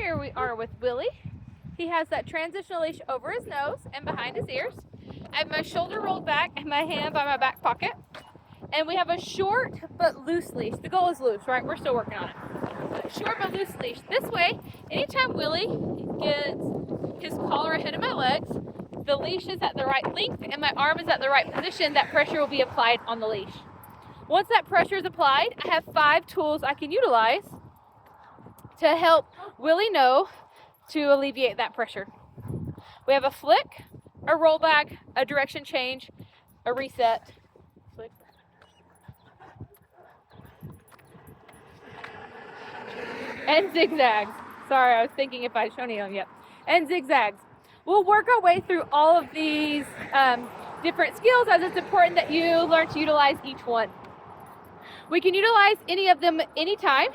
Here we are with Willie. He has that transitional leash over his nose and behind his ears. I have my shoulder rolled back and my hand by my back pocket. And we have a short but loose leash. The goal is loose, right? We're still working on it. Short but loose leash. This way, anytime Willie gets his collar ahead of my legs, the leash is at the right length and my arm is at the right position, that pressure will be applied on the leash. Once that pressure is applied, I have 5 tools I can utilize to help Willie know to alleviate that pressure. We have a flick, a rollback, a direction change, a reset, flick, and zigzags. Sorry, I was thinking if I'd shown you them yet. And zigzags. We'll work our way through all of these different skills, as it's important that you learn to utilize each one. We can utilize any of them anytime.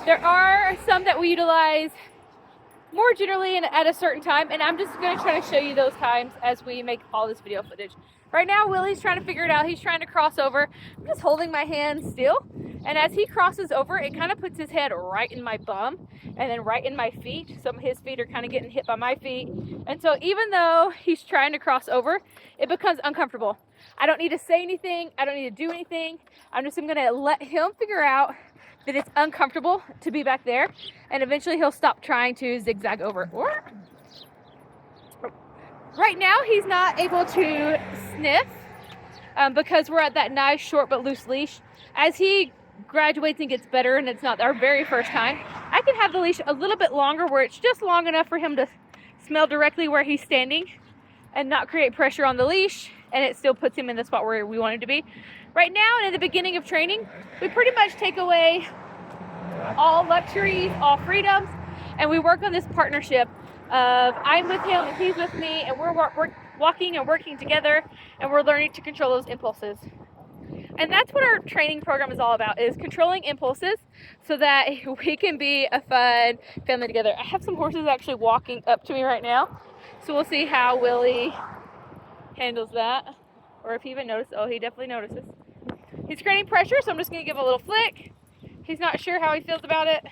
There are some that we utilize more generally and at a certain time, and I'm just going to try to show you those times as we make all this video footage. Right now, Willie's trying to figure it out. He's trying to cross over. I'm just holding my hand still, and as he crosses over, it kind of puts his head right in my bum and then right in my feet. Some of his feet are kind of getting hit by my feet, and so even though he's trying to cross over, it becomes uncomfortable. I don't need to say anything. I don't need to do anything. I'm just going to let him figure out that it's uncomfortable to be back there, and eventually he'll stop trying to zigzag over. Right now he's not able to sniff because we're at that nice short but loose leash. As he graduates and gets better, and it's not our very first time, I can have the leash a little bit longer where it's just long enough for him to smell directly where he's standing and not create pressure on the leash, and it still puts him in the spot where we want him to be. Right now, and at the beginning of training, we pretty much take away all luxuries, all freedoms, and we work on this partnership of I'm with him and he's with me, and we're walking and working together, and we're learning to control those impulses. And that's what our training program is all about, is controlling impulses so that we can be a fun family together. I have some horses actually walking up to me right now, so we'll see how Willie handles that, or if he even notices. Oh, he definitely notices. He's creating pressure, so I'm just going to give a little flick. He's not sure how he feels about it.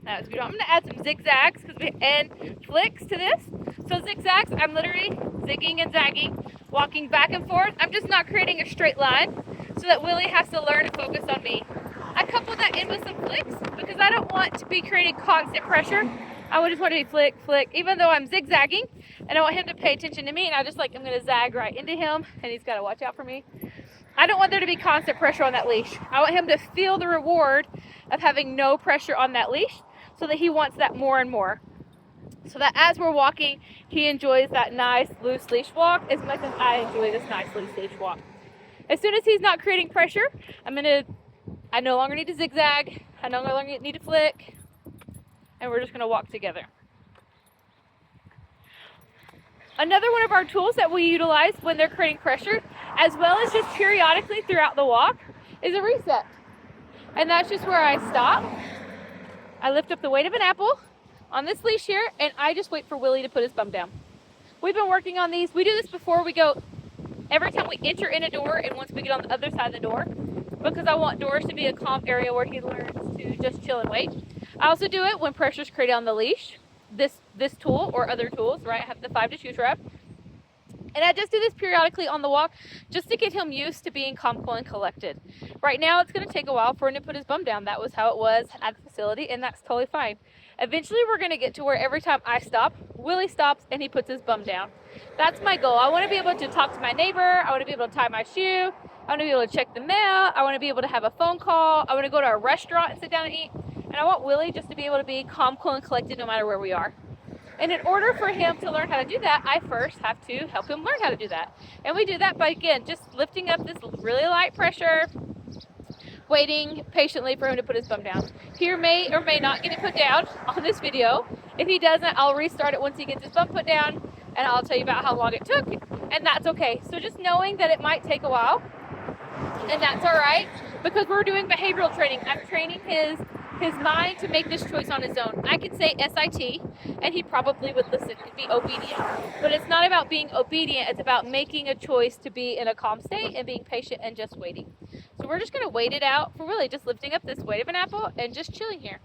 That was good. I'm going to add some zigzags and flicks to this. So zigzags, I'm literally zigging and zagging, walking back and forth. I'm just not creating a straight line so that Willie has to learn to focus on me. I couple that in with some flicks because I don't want to be creating constant pressure. I just want to be flick, flick, even though I'm zigzagging, and I want him to pay attention to me, and I'm going to zag right into him, and he's got to watch out for me. I don't want there to be constant pressure on that leash. I want him to feel the reward of having no pressure on that leash so that he wants that more and more. So that as we're walking, he enjoys that nice loose leash walk as much as I enjoy this nice loose leash walk. As soon as he's not creating pressure, I no longer need to zigzag, I no longer need to flick, and we're just going to walk together. Another one of our tools that we utilize when they're creating pressure, as well as just periodically throughout the walk, is a reset. And that's just where I stop. I lift up the weight of an apple on this leash here, and I just wait for Willie to put his bum down. We've been working on these. We do this before we go, every time we enter in a door and once we get on the other side of the door, because I want doors to be a calm area where he learns to just chill and wait. I also do it when pressure is created on the leash, this tool or other tools, right? I have the 5 to choose from. And I just do this periodically on the walk just to get him used to being calm, cool, and collected. Right now, it's going to take a while for him to put his bum down. That was how it was at the facility, and that's totally fine. Eventually, we're going to get to where every time I stop, Willie stops and he puts his bum down. That's my goal. I want to be able to talk to my neighbor. I want to be able to tie my shoe. I want to be able to check the mail. I want to be able to have a phone call. I want to go to a restaurant and sit down and eat. And I want Willie just to be able to be calm, cool, and collected no matter where we are. And in order for him to learn how to do that, I first have to help him learn how to do that. And we do that by, again, just lifting up this really light pressure, waiting patiently for him to put his bum down. He may or may not get it put down on this video. If he doesn't, I'll restart it once he gets his bum put down, and I'll tell you about how long it took, and that's okay. So just knowing that it might take a while, and that's all right, because we're doing behavioral training. I'm training his mind to make this choice on his own. I could say SIT, and he probably would listen and be obedient. But it's not about being obedient, it's about making a choice to be in a calm state and being patient and just waiting. So So we're just going to wait it out for Willie, just lifting up this weight of an apple and just chilling here.